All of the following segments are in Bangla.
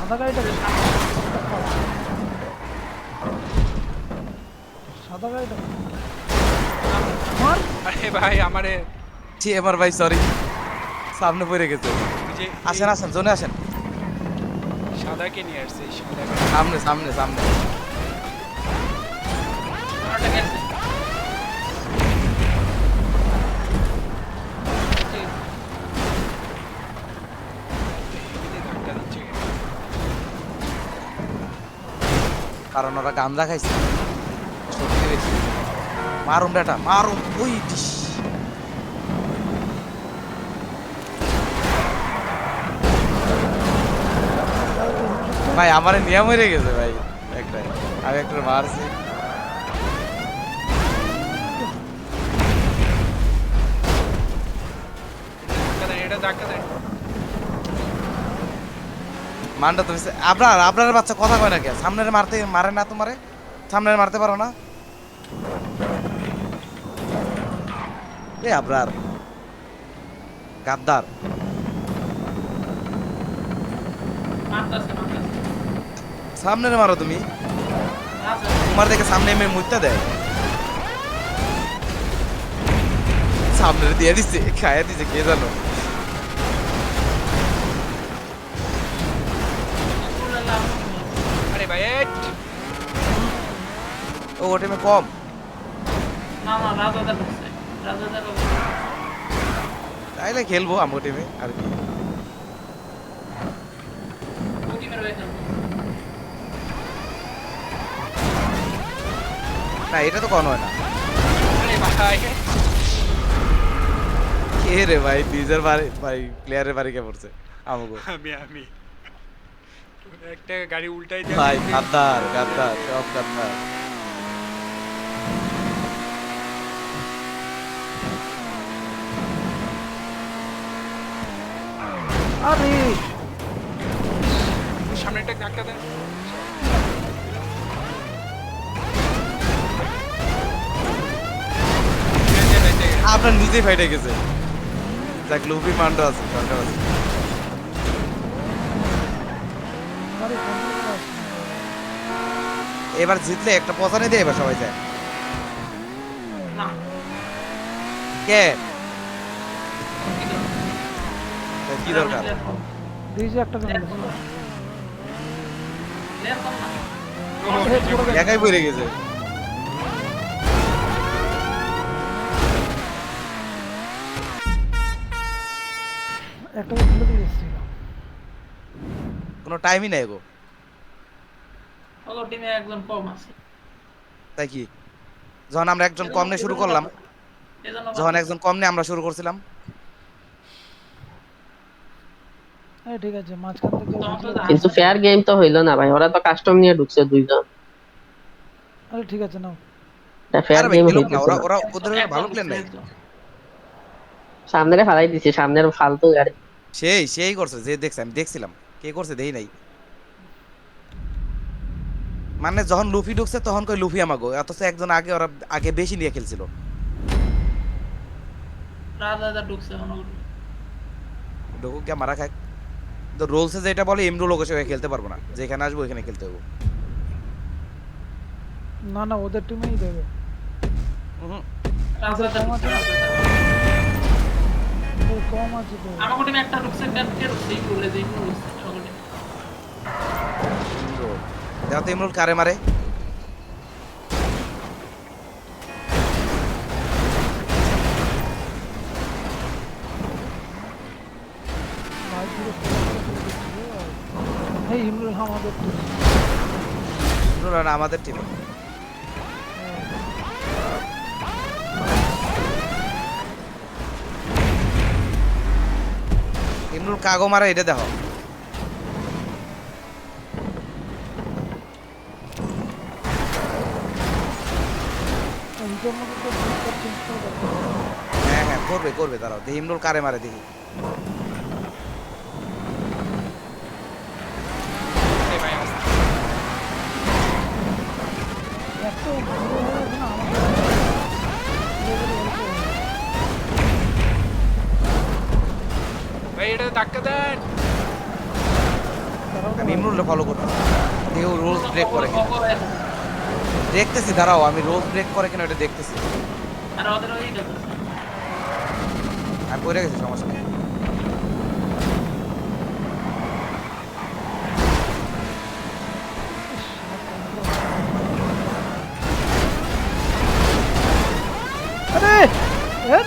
সাদা গাড়িটা সাদা গাড়িটা আমার আরে ভাই আমারে জি এবার ভাই সরি সামনে পড়ে গেছে যে আসেন আসেন জোনে আসেন সাদাকে নিয়ে আসছে এই সাদাকে সামনে সামনে সামনে ওটা গেছে এদিকে ধাক্কা দিচ্ছে কেন? কারণ ওরা গাঞ্জা খাইছে সত্যি বেশি মারুন বেটা মারুন ওই ডিস ভাই আমারে নিয়ে মরে গেছে ভাই একটা আমি একটা মারছি ধাক্কা দেন এটা ধাক্কা দেন মানটা তুমি আপনার বাচ্চা কথা কয় না কে সামনের মারে না তোমারে সামনের মারতে পারো না এ আবরার গাদ্দার মারতাছে সামনের মারো তুমি তোমার দেখে সামনে এমে মুইতা দেয় সামনের দিয়ে দিচ্ছে খাইয়া দিচ্ছে কে জানো আরে ভাই ও টিমে কম না না রাজাদা ঢুকছে রাজাদা তাইলে খেলবো আমগো টিমে আর কি টিমের হয়ে খেলবো না এটা তো কোন হয় না আরে ভাই কে রে ভাই ডিজার ভাই প্লেয়ারের বাড়ি কে পড়ছে আমগো আমি একটা গাড়ি উল্টাই দিয়ে ভাই গাদ্দার গাদ্দার সব গাদ্দার আরে সামনে একটা ধাক্কা দেন আপনার নিজেই ফাইটে গেছে যাক লুপি মান্ড আছে দরকার আছে আরে কন্ট্রোল করা আছে। এবার জিতলে একটা পচানে দিয়ে এবার সবাই যায় না কে কি দরকার দিয়েছে একটা করে দিয়েছে। লেয়ার কম না এই পুরো গাড়ি- একাই পড়ে গেছে একটা করে তুলে দিয়ে এসেছিল। কোনো টাইমই নাই গো ওগো টিমে একজন কম আছে তাই কি যখন আমরা একজন কম নিয়ে শুরু করলাম এজন্য যখন একজন কম নিয়ে আমরা শুরু করছিলাম এই ঠিক আছে মাঝখান থেকে তখন তো বুঝলে- কিন্তু ফেয়ার গেম তো হইলো না ভাই, ওরা তো কাস্টম নিয়ে ঢুকছে দুইজন। আরে ঠিক আছে নাও এটা ফেয়ার আরে ভাই গেম খেলুক না হইতেছে ওরা না। ওরা ওদের ভালো প্লেয়ার নাই সামনে ফালাই দিছে, সামনের ফালতু গাড়ি। সেই করছে যে দেখছে আমি দেখছিলাম কে করছে দেই নাই মানে যখন লুফি ঢুকছে তখন কই লুফি আমাগো অথচ একজন আগে ওরা আগে বেশি নিয়ে খেলছিল রাজাদা ঢুকছে ওগুলো ঢুকুক গিয়ে মারা খাক তো রোলসে যেটা বলে এমরুল ওকে সঙ্গে খেলতে পারবো না যেখানে আসবো ওখানে খেলতে হবো না না ওদের টিমেই দেবে হুম রাজাদা ঢুকছে ওই কম আছে তো আমাকে টিমে একটা ঢুকছে কে ঢুকছে এই বলে যে ঢুকছে সকলে এমরুল দেখো তো এমরুল কারে মারে ভাই পুরো এই ইমরুল আমাদের team। এমরুল আর আমাদের টিমে এমরুল কাগো মারে এটা দেখো এইটার মধ্যে তো জিনিসটা চেঞ্জ করে দরকার। হ্যাঁ হ্যাঁ করবে করবে দাঁড়াও দেখি এমরুল কারে মারে দেখি এ ভাই আসতে এত ভালো হয়ে গেছে না আমাদের level অল্প হয়ে গেছে। ভাই এটা ধাক্কা দেন তারা আমি ইমরুলকে ফলো করতেছি কেউ রোজ ব্রেক করে কিনা দেখতেছি দাঁড়াও আমি রোজ ব্রেক করে কিনা ওটা দেখতেছি আর ওদের ওই গেছে আমি পড়ে গেছি সমস্যা নেই আরে এর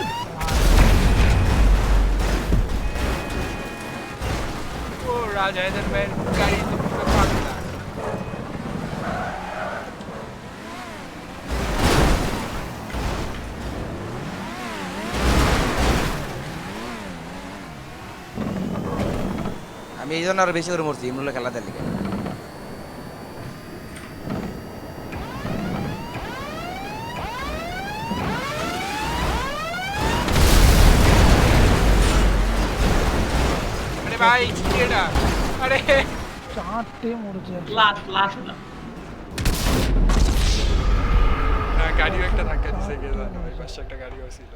ও রাজা এদের ভাইয়ের গাড়ি তো পুরো পাগলা আমি এই জন্য আরো বেশি করে মরছি ইমরুলের খেলাতে লিখে আরে ভাই কি এটা আরে চারটে মরেছে লাশ হলো না গাড়িও একটা ধাক্কা দিছে কে জানো ওই পাশে একটা গাড়িও ছিল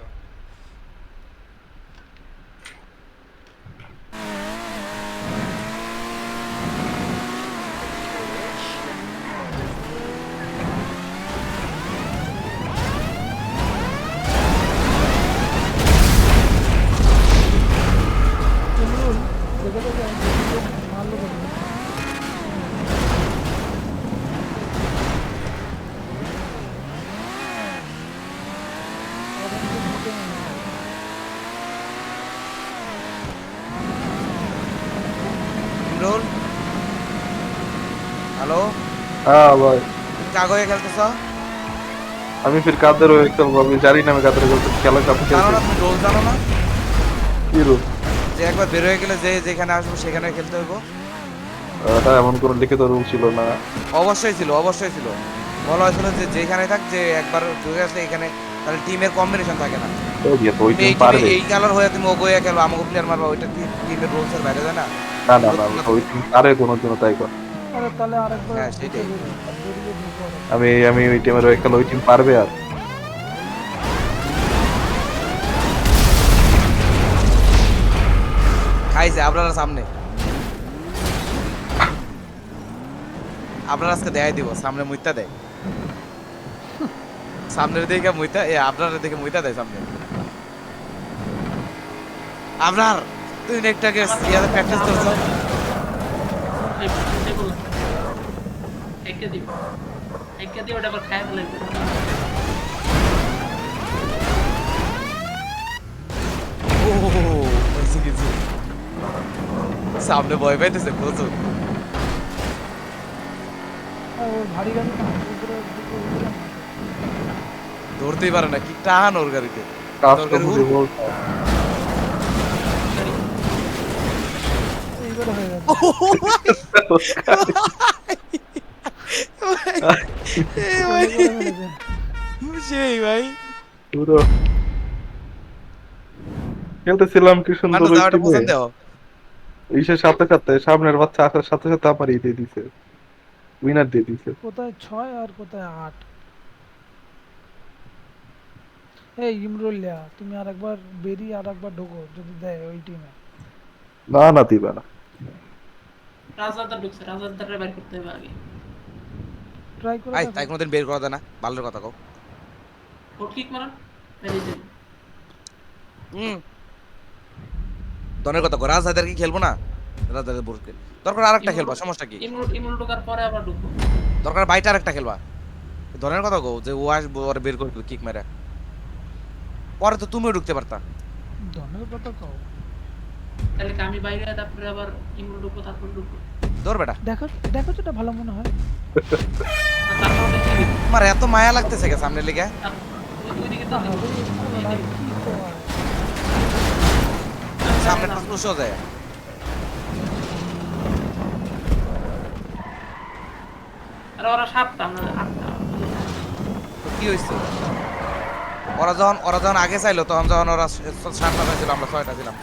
ইমরুল দেখে দেখে মারলো বলে ইমরুল হ্যালো हाँ भाई তুমি কাগজে খেলতেছ আমি फिर কাদের হয়ে খেলবো আমি জানি না আমি কাদের খেলতে খেলা কাপে জানো খেলতে না তুমি রোল জানো না কি রুল যে একবার বের হয়ে গেলে যে যেখানে আসবো সেখানে খেলতে হইব হ্যাঁ এমন কোনো লিখিত রুল ছিল না অবশ্যই ছিল বলা হয়েছিল যে যেখানে থাক যে একবার ঢুকে আসলে এখানে তাহলে টিমের কম্বিনেশন থাকে না এই যে তো ওই তুমি এই টিম পারবে এই কালার হয়ে তুমি ওগোয়া খেলো আমাকে প্লেয়ার মারবা ওইটা টিমের রুলস এর বাইরে যায় না না না না ওই টিম পারে কোনো জন্য তাই কর আরে তাহলে আরেকবার হ্যাঁ, সেটাই। আমি আমি ওই টিমের হয়ে খেলা ওই টিম পারবে আর খাইছে আপনারা সামনে আপনার আজকে দেখাই দিব সামনে মুইতা দেয় সামনের দিকে মুইতা আপনার দিকে মুইতা দেয় সামনে আপনার তুই নেকটাকে ইয়াতে প্র্যাকটিস করছ একে দিও ওটা আবার খায় ফেলে ও বুঝছি কিছু সামনে ভয় পাইতেছে প্রচুর ওর ভারী গাড়ি না উপরে ধরতেই পারে না কি টান ওর গাড়িতে কাস্টম রিভোল্ট এইবারে হয়ে গেছে সেই ভাই পুরো খেলতেছিলাম কি সুন্দর মানুষ ওই যাওয়াটা টিমে পছন্দ ইসের সাথে সাথে সামনের বাচ্চা আসার সাথে সাথে আমারই দিয়ে দিছে উইনার দিয়ে দিছে কোথায় 6 আর কোথায় 8 এই ইমরুলিয়া তুমি আরেকবার বেরিয়ে আরেকবার ঢোকো যদি দেয় ওই টিমে না না দিবা না রাজাদার ঢুকছে রাজাদারে বের করতে হবে আগে ট্রাই করে আই দেখো। তাই কোনোদিন বের করা যায় না ভালোর কথা কও ফোট কিক মারান বেরিয়ে যাবে দনের কথা কও রাজহায়দার কি খেলবো না রাজহায়দার বোর্ড খেল দরকার আরেকটা খেলবা সমস্যা কি ইমরুল ঢোকার পরে আবার ঢুকবো দরকার বাইটা আরেকটা খেলবা ধরনের কথা কও যে ও আসবো আর বের করবে কিক মেরে পরে তো তুমিও ঢুকতে পারতা ধনের কথা কও তাহলে কি আমি বাইরে তারপরে আবার ইমরুল ঢুকবো তারপর ঢুকবো ধর বেটা দেখো দেখো যেটা ভালো মনে হয় তারপর দেখি আমার এত মায়া লাগতেছে কে সামনে লেগে ওইদিকে তো আরে, আরে, কি কয়? সামনে পুশ হয়ে যায় আর ওরা সাতটা আমরা আটটা তো কি হইছে ওরা যখন আগে চাইলো তখন যখন ওরা 7টা ছিল আমরা 6টা ছিলাম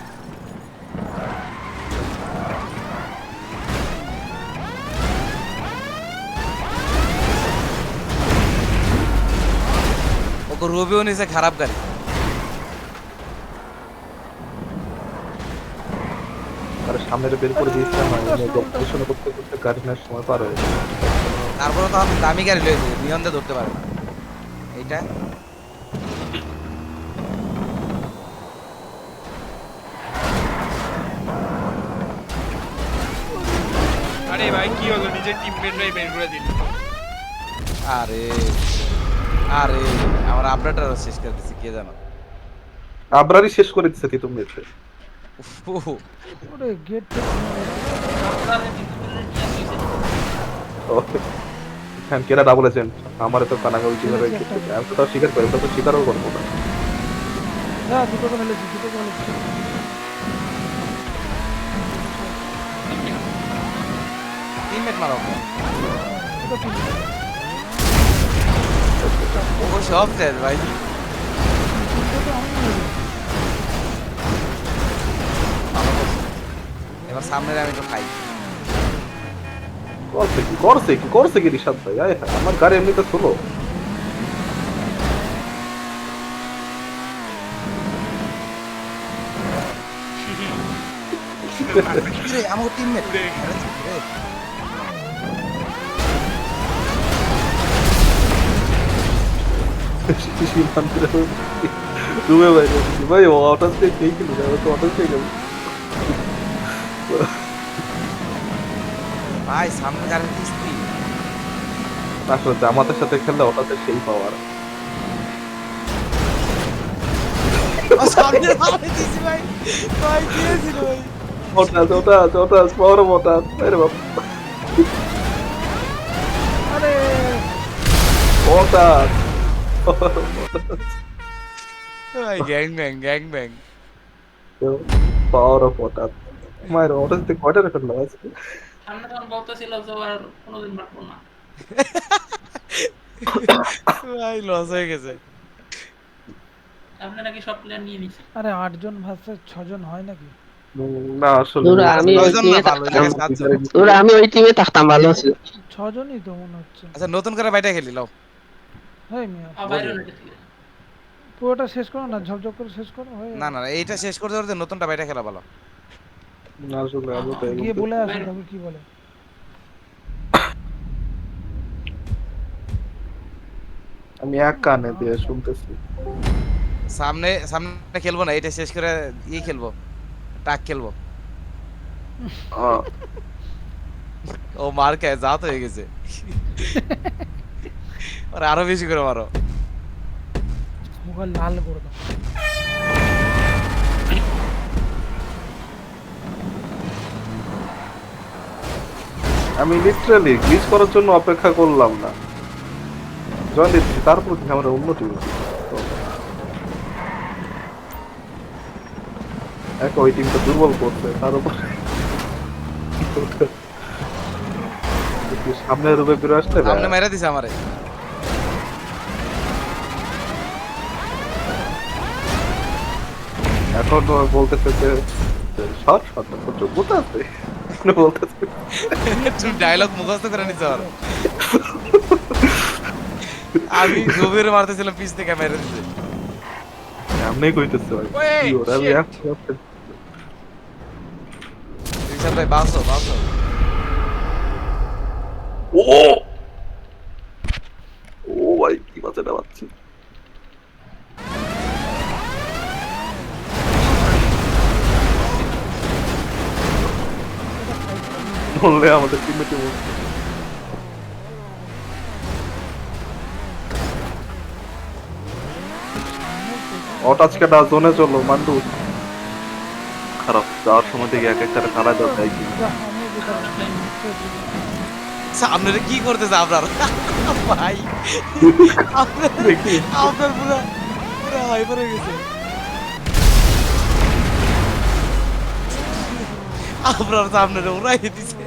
ওকে রবিও নিছে খারাপ গাড়ি আরে সামনে বের করে দিয়েছিলাম অপারেশন করতে করতে গাড়ি নেওয়ার সময় পার হয়ে গেছে। তারপরে তো আমি দামি গাড়ি লয়েছে নিয়ন দিয়ে ধরতে পারে না এইটা আরে ভাই কি হলো নিজের টিমমেটরাই বের করে দিল আরে আরে আমার আপডেটটা শেষ করে দিছি কে জানো আবরারই শেষ করে দিচ্ছে তুমি মেরে। উফ, ওরে গেট হ্যাঁ কেরা ডাবল এজেন্ট আমার তো কানাগাল ছিল রে আমি তো তাও স্বীকার করি ওটা তো স্বীকারও করবো না। হ্যাঁ দুটো করে লেছি দুটো করে লেছি টিমমেট মারো দুটো তিন ও সব শেষ ভাই দুটো আমি মেরে দিই। এবার সামনে আমি একটু খাই করছে কি রিশাদ ভাই আয় হায়, আমার গাড়ি এমনিতে ছোলো রে আমার টিমমেট ডুবে ভাই ভাই ও অটাস থেকে কে কিলো যাবে তো অটাস থেকে গেল ভাই সামনে গাড়ির কিস্তি আসলে জামাতের সাথে খেললে ওটাতে সেই পাওয়ার সামনে মারে দিছি ভাই ভাই কি হয়েছিল ভাই ওটাস পাওয়ার ওটাস আরে বাপ আরে ওটাস ভাই গ্যাং ব্যাং পাওয়ার অফ ওটাস মায়ের ওটাস থেকে কয়টা রেকর্ড লাগাইছে সামনে তখন বলতেছিল যে ও আর কোনোদিন রাখবো না। ভাই লস হয়ে গেছে আপনি নাকি সব প্লেয়ার নিয়ে নিছে। আরে 8 জন ভার্সেস 6 জন হয় নাকি না আসলে তোরা আমি ওই ছয়জন টিমে না, ভালো থাকতাম জায়গায় সাতজন। তোরা আমি ওই টিমে থাকতাম ভালো ছিল 6 জনই তো মনে হচ্ছে আচ্ছা নতুন করে বাইটা খেলি লাও হ্যাঁ মিয়া বাইরে রয়ে গেছে। পুরোটা শেষ করো না ঝপঝপ করে শেষ করো হয়ে না না এইটা শেষ করতে করতে নতুনটা বাইটা খেলা ভালো না আসলে আমি তো গিয়ে বলে আসো দেখো কি বলে আমি এক কানে দিয়ে শুনতেছি সামনে খেলবো না এটা শেষ করে খেলবো টাক খেলবো ও মার খায় জাত হয়ে গেছে আর আরো বেশি করে মারো মুখ লাল করে দাও আমি লিটারালি গ্লিচ করার জন্য অপেক্ষা করলাম না জয়েন দিচ্ছি তারপর কি আমরা অন্য টিম এক ওই টিমটা দুর্বল করছে তার উপর সামনে রূপে ফিরে আসতে সামনে মেরে দিছে আমারে এখন তো বলতেছে যে শর্ট শর্ট যোগ্যতা আছে বলতেছে তুমি ডায়লগ মুখস্থ করে নিছ আর আমি গভীর মারতেছিলাম পিছ থেকে মেরে দিছে সামনে কইতেছে ভাই ওই, কি ওরা আমি shit. রিশাদ ভাই বাসো ও ও ভাই কি বাচ্চাটা বাচ্চা বললে আমাদের টিমমেটে বলছে অটাচকে ডা জোনে চলো মান্ডু খারাপ যাওয়ার সময় থেকে এক একটা খারাপ যাওয়া যায় কি যা, আমি যেটা সামনে কি করতেছে আপনার ভাই আপনার পুরো হাইপার হয়ে গেছে আপনার সামনে ওরাই দিছে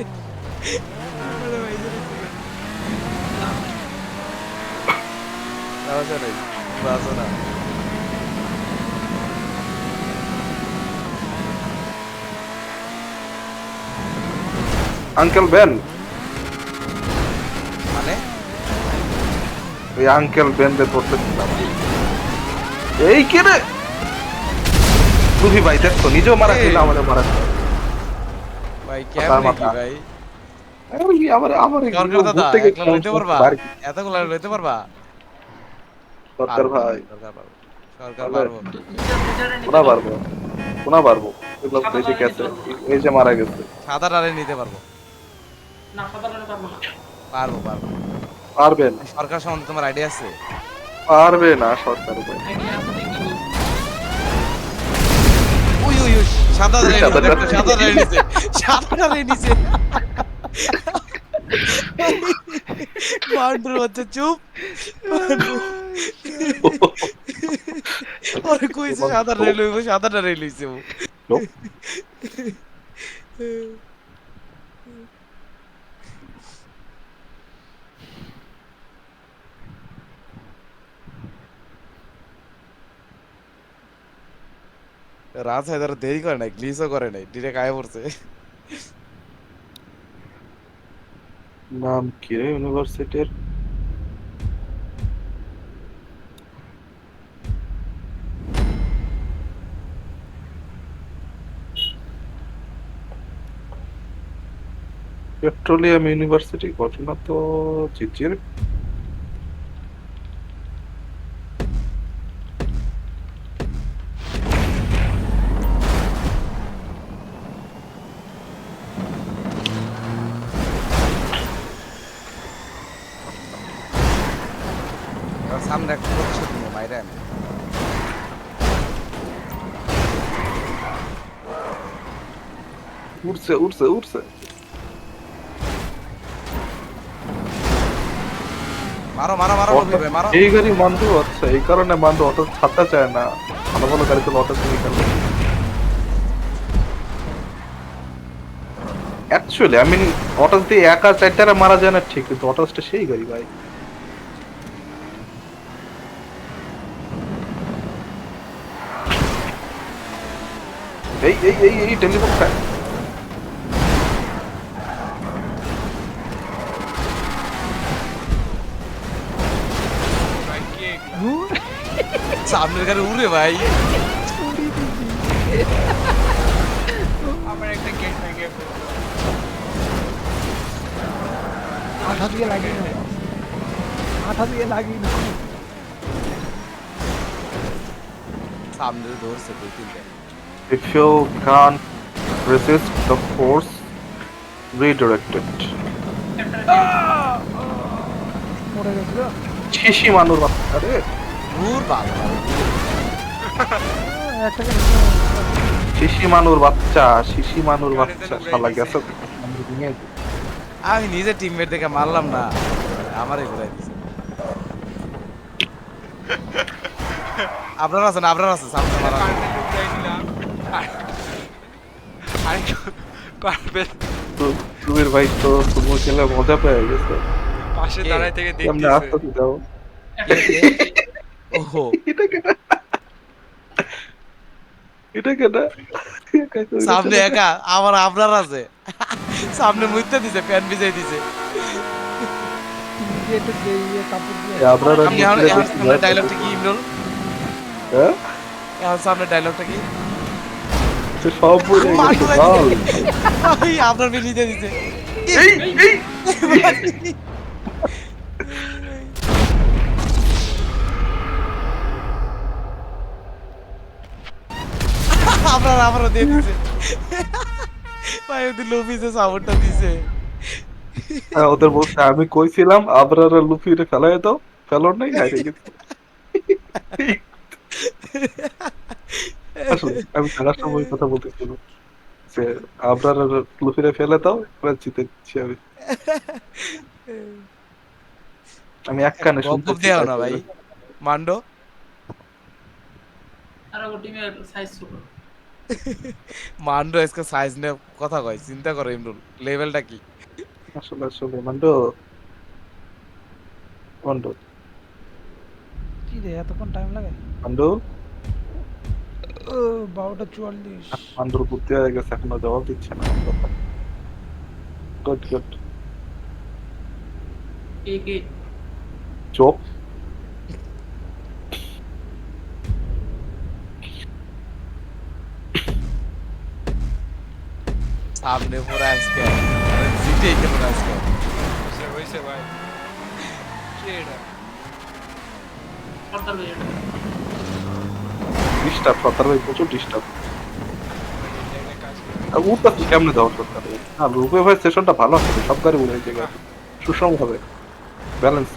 আঙ্কেল বেন মানে ওই আঙ্কেল বেন রে ধরতেছিলাম এই কে রে বুঝি ভাই দেখো নিজেও মারা খেলে আমাদের মারা ভাই কেমন কি ভাই আমার সরকার দাদা ঘুরতে একলা লইতে পারবা এতগুলা লইতে পারবা সরকার ভাই সরকার পারবো সরকার পারবে? পারবো কোনা পারবো কোনা পারবো এগুলো বেশি গেছে এই যে মারা গেছে সাদা ডালে নিতে পারবো না সাধারণ পারবো না পারবো পারবো পারবে না সরকার সম্বন্ধে তোমার আইডিয়া আছে পারবে না সরকার ভাই আইডিয়া আছে দেখি উই উই উই সাদা ডালে সাদা নিছে, ডালে। সাদা ডালে নিছে সাদা ডালে নিছে মান্ডুর হচ্ছে চুপ ওরে কইছে সাদা ডালে লইবো সাদা ডালে লইছে ও চুপ। রাজ হায়দার দেরি করে নাই গ্লিচও করে নাই ডিরেক্ট আয় পড়ছে নাম কি রে ইউনিভার্সিটির পেট্রোলিয়াম ইউনিভার্সিটি ঘটনা তো চিচির এবার সামনে একটা প্রতিশোধ নিয়ে মাইরে আমি উঠছে উঠছে উঠছে মারো মারো মারো রবি ভাই মারো এই গাড়ি মানতে আচ্ছা এই কারণে মানতে অটো ছাড়তে চায় না ভালো ভালো গাড়ি তো অটো কিনে ফেলে অ্যাকচুয়ালি আমি অটো দিয়ে একা চারটারে মারা যায় না ঠিক কিন্তু অটোসটা সেই গাড়ি ভাই এই টেলিফোন খায় ভাই কে এগুলা? সামনের গাড়ি উড়ে ভাই আমার একটা গেট ভেঙে ফেললো। আঠা দিয়ে লাগিয়ে নাও আঠা দিয়ে লাগিয়ে নাও সামনের ধরছে দুই তিনটে If you can't resist the force, redirect it. মরে গেছিল শিশি মানুর বাচ্চা রে দূর ভালো একটা শিশি মানুর বাচ্চা শালা গেছে আমি নিজে টিমমেট দেখে মারলাম না আমারই ঘুরাই দিছে আপনার আছে সামনে মারা পার্পেল উঠাই দিলাম। আর পার্পেল তুমির ভাই তো তুমি খেলে মজা পেয়ে গেছে পাশে কে? দাঁড়ায় থেকে কেমনে দেখতেছে। আসতে দাও ওহো এটা কেনা সামনে একা আমার আপনার আছে সামনে মুইতে দিছে প্যান ভিজাই দিছে দিয়ে একটু দিয়ে কাপড় দিয়ে আপনারা আপনি এখন সামনে ডায়লগটা কি ইমরুল হ্যাঁ এখন সামনে ডায়লগটা কি সব বলে মারু ভাই। বল ওই আপনার মিলিয়ে দিছে আপনার আমারও দিয়ে দিছে ভাই ওদের লোভিসে সাউন্ডটা দিছে হ্যাঁ, ওদের বলছে আমি কইছিলাম আপনারা লুফিরে ফেলাই দাও ফেলন নাই হাইরে গেছে আসলে আমি খেলার সময় কথা বলতেছিলাম যে আপনারা লুফিরে ফেলে দাও এবার জিতে দিচ্ছি আমি এক কানে গপ শুনতে দেও না ভাই মান্ডো আর ওর টিমের সাইজ ছোট মান্ডো আজকে সাইজ নিয়ে কথা কয় চিন্তা করো ইমরুল লেভেলটা কি আসলে মান্ডো মান্ডো কি রে এতক্ষণ টাইম লাগে মান্ডো 12:44 মান্ডোর বুদ্ধি হয়ে গেছে এখনো জবাব দিচ্ছে না গুড গুড কে চোপ সামনে পুরো আজকে সিটি কেমন আজকে হয়েছে ভাই কি এটা সর্দার ভাই এটা। ডিস্টার্ব সরকার ভাই প্রচুর ডিস্টার্ব এটা কাজ করে। আর উঠতে কেমনে যাওয়া সরকার ভাই আর রূপে ভাই সেশনটা ভালো আছে সব গাড়ি উড়ে জায়গা সুষম হবে ব্যালেন্স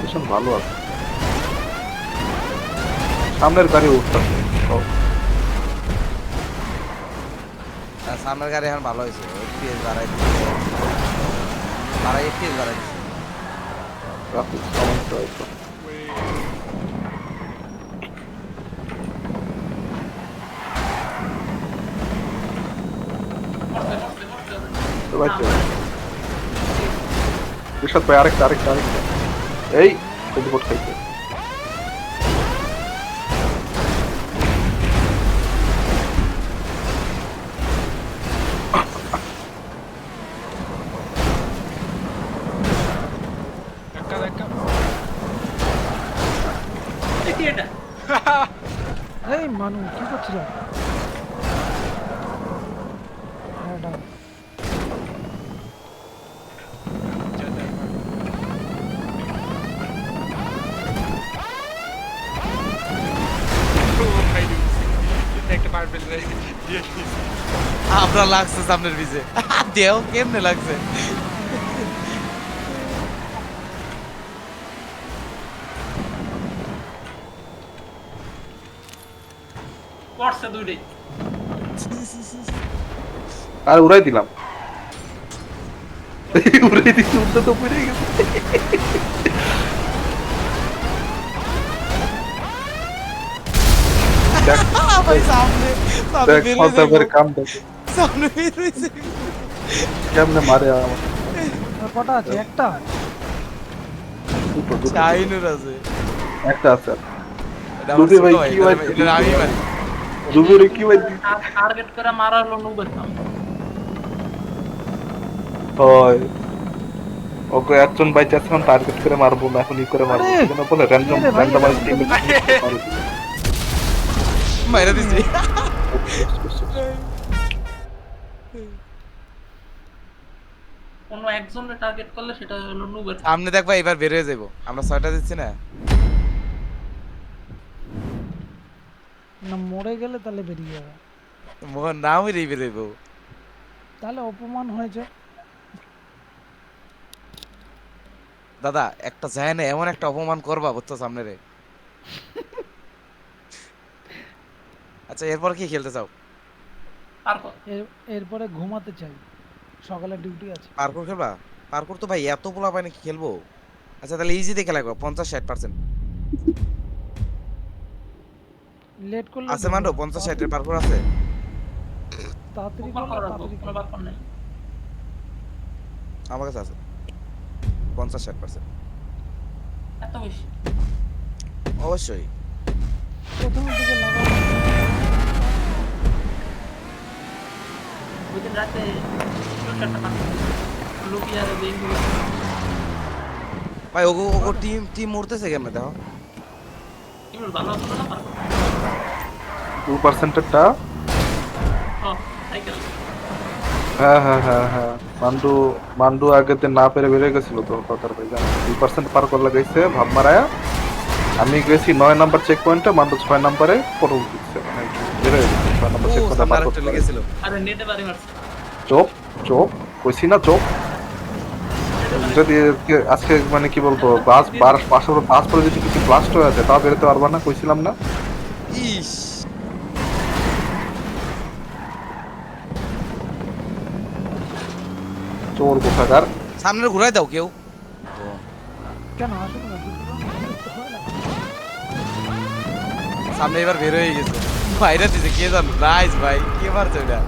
সেশন ভালো আছে সামনের গাড়ি উঠতেছে সামনের গাড়ি এখন ভালো হয়েছে এফপিএস বাড়াই বাড়াই এফপিএস বাড়াই দিচ্ছে ট্রাফিক সমস্যা হয়তো ওই তো ভাই রিশাদ ভাই আরেকটা এই রিপোর্ট খাইছে ধাক্কা ধাক্কা কি এটা? এই মানু কি করছিল এটা যেতে একবার। ও ভাই কিন্তু একটা পার পেলে দিয়ে দিয়েছি। আমরা লাগছে সামনের পিছে দেও কেমনে লাগছে পড়ছে দুইটাই। আর উড়াই দিলাম উড়াই দিচ্ছি উঠতে তো পড়ে গেছে দেখ ভাই সামনে দেখ বের সরকার হয়ে ভাইয়ের কাম দেখ সামনে বের হয়েছে কেমনে মারে আমার আর কটা আছে একটা দুটো চাইনুর আছে একটা আছে এটা আমার দুধে ভাই ছোট ভাই, কি ভাই এটা আমি মারি দুপুরে কি ভাই টার্গেট করে মারা হলো নুবের নাম। হয় ওকে একজন ভাই চাচ্ছিলাম টার্গেট করে মারবো না এখন ই করে মারবো আরে! সেজন্য বলে র্যান্ডম আরে ভাই, র্যান্ডমাইজ টিম মাইরা দিছি কোনো একজনের টার্গেট করলে সেটা হলো নুবের। সামনে দেখবা এবার বের হয়ে যাবো আমরা 6টা দিচ্ছি না না মরে গেলে তাহলে বেরিয়ে যাবে মোহন নাও বেরিয়ে বের হইবো তাহলে অপমান হয়েছে দাদা একটা যায় না এমন একটা অপমান করবা বুঝছো সামনে রে আচ্ছা এরপর কি খেলতে চাও আর কত? এরপরে ঘুমাতে চাই সকালে ডিউটি আছে পার্কুর খেলবা পার্কুর তো ভাই এত পোলা পায় নাকি খেলবো আচ্ছা তাহলে ইজিতে খেলা করো 50-60% লেট করলে আছে মান্ডো 50-60 এর পার্কুর আছে তাড়াতাড়ি উপর করলে করা তাড়াতাড়ি কোনো ব্যাপার নেই। আমার কাছে আছে 50-60% এত বেশি? অবশ্যই প্রথমের দিকে লাগাও ওইদিন রাতে একটা কাজ লুকিয়ে আর বেঙ্গুলো ভাই ওগো ওগো টিম মরতেছে কেমনে দেখো কি বল ভালো হতো না পারবো 2%টা ও সাইকেল হ্যাঁ মান্ডু আগেতে না পেরে বেড়ে গেছিল তো কথার ভাই জানো 2% পার করে লাগাইছে ভাব মারায়া আমি গেছি 9 নাম্বার চেক পয়েন্টে মান্ডু 6 নাম্বারে পটল দিচ্ছে মানে বেড়ে গেছে 6 নাম্বার চেক ও পয়েন্টে সামনে পার আরেকটা করতে লেগেছিল আরে নেটে বাড়ি মারছে। চোপ কইছি না চোপ যদি আজকে মানে কি বলবো বাস পাশে বাস পরে যদি কিছু ব্লাস্ট হয়ে আছে তাও বেরোতে পারবা না কইছিলাম না ইস চোর কোথাকার সামনে ঘুরাই দাও কেউ কেন আসুন না দুটো হয় না সামনে এবার বের হয়ে গেছে বাইরে দিছে কে জানো নাইস ভাই কে মারছে ওটা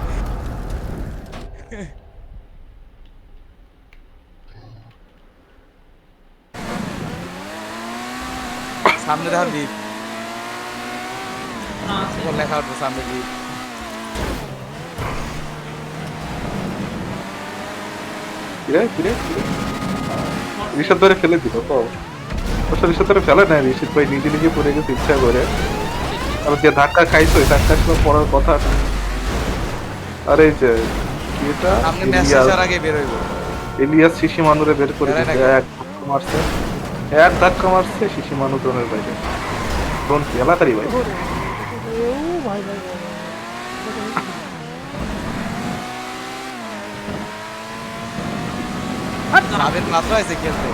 সামনে দেখো লিপ না আছে লেখা উঠবে সামনে লিপ কিরে রিসাদ ধরে ফেলে দিল তো ওর সাথে ফেলে না ঋষিত ভাই নিজে নিজে পড়ে গেছে ইচ্ছা করে আর যে ধাক্কা খাইছো ওই ধাক্কা ছিল পড়ার কথা না। আরে এই যে কি এটা সামনে ম্যাচ ইলিয়াস শেষের আগে বের হইব ইলিয়াস শিশি মানুরে বের করে বেরায় দিয়েছে, নাকি? এক ধাক্কা মারছে শিশি মানু জনের বাইরে ডোন কি এলাকারই ভাই ওরে, ভাই ভাই ভাই রাবের মাত্র আছে খেলতে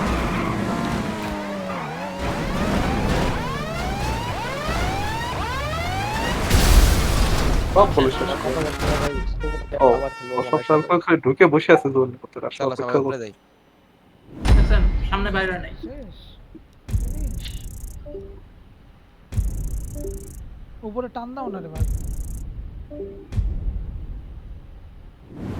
সব বলে শেষ করে। ও অশোক সরকার খালি ঢুকে বসে আছে জোন করতে রাস্তা চলো সবাই অপেক্ষা উপরে করতে যাই দেখছেন সামনে বাইরে নেই শেষ উপরে টান দাও না রে ভাই